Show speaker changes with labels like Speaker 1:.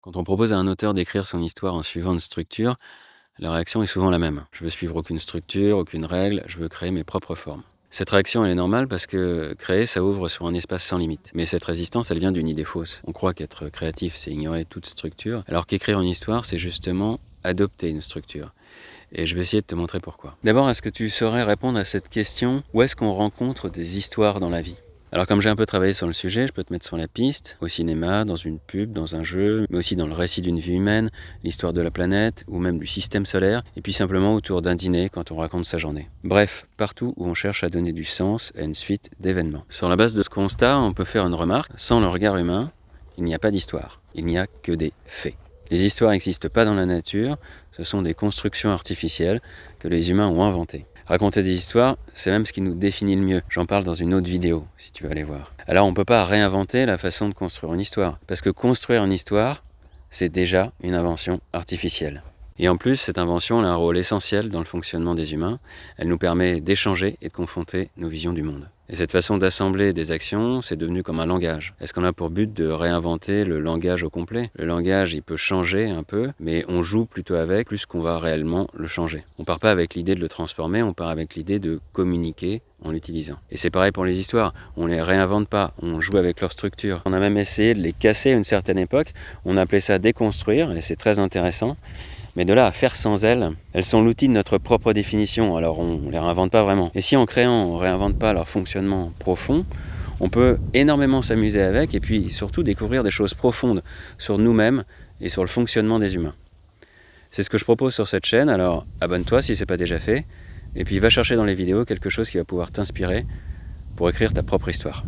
Speaker 1: Quand on propose à un auteur d'écrire son histoire en suivant une structure, la réaction est souvent la même. Je veux suivre aucune structure, aucune règle, je veux créer mes propres formes. Cette réaction, elle est normale parce que créer, ça ouvre sur un espace sans limite. Mais cette résistance, elle vient d'une idée fausse. On croit qu'être créatif, c'est ignorer toute structure, alors qu'écrire une histoire, c'est justement adopter une structure. Et je vais essayer de te montrer pourquoi. D'abord, est-ce que tu saurais répondre à cette question? Où est-ce qu'on rencontre des histoires dans la vie? Alors comme j'ai un peu travaillé sur le sujet, je peux te mettre sur la piste, au cinéma, dans une pub, dans un jeu, mais aussi dans le récit d'une vie humaine, l'histoire de la planète, ou même du système solaire, et puis simplement autour d'un dîner quand on raconte sa journée. Bref, partout où on cherche à donner du sens à une suite d'événements. Sur la base de ce constat, on peut faire une remarque: sans le regard humain, il n'y a pas d'histoire, il n'y a que des faits. Les histoires n'existent pas dans la nature, ce sont des constructions artificielles que les humains ont inventées. Raconter des histoires, c'est même ce qui nous définit le mieux. J'en parle dans une autre vidéo, si tu veux aller voir. Alors on ne peut pas réinventer la façon de construire une histoire, parce que construire une histoire, c'est déjà une invention artificielle. Et en plus, cette invention a un rôle essentiel dans le fonctionnement des humains. Elle nous permet d'échanger et de confronter nos visions du monde. Et cette façon d'assembler des actions, c'est devenu comme un langage. Est-ce qu'on a pour but de réinventer le langage au complet? Le langage, il peut changer un peu, mais on joue plutôt avec, plus qu'on va réellement le changer. On part pas avec l'idée de le transformer, on part avec l'idée de communiquer en l'utilisant. Et c'est pareil pour les histoires, on les réinvente pas, on joue avec leur structure. On a même essayé de les casser à une certaine époque, on appelait ça déconstruire, et c'est très intéressant. Mais de là à faire sans elles, elles sont l'outil de notre propre définition, alors on ne les réinvente pas vraiment. Et si en créant, on ne réinvente pas leur fonctionnement profond, on peut énormément s'amuser avec et puis surtout découvrir des choses profondes sur nous-mêmes et sur le fonctionnement des humains. C'est ce que je propose sur cette chaîne, alors abonne-toi si ce n'est pas déjà fait, et puis va chercher dans les vidéos quelque chose qui va pouvoir t'inspirer pour écrire ta propre histoire.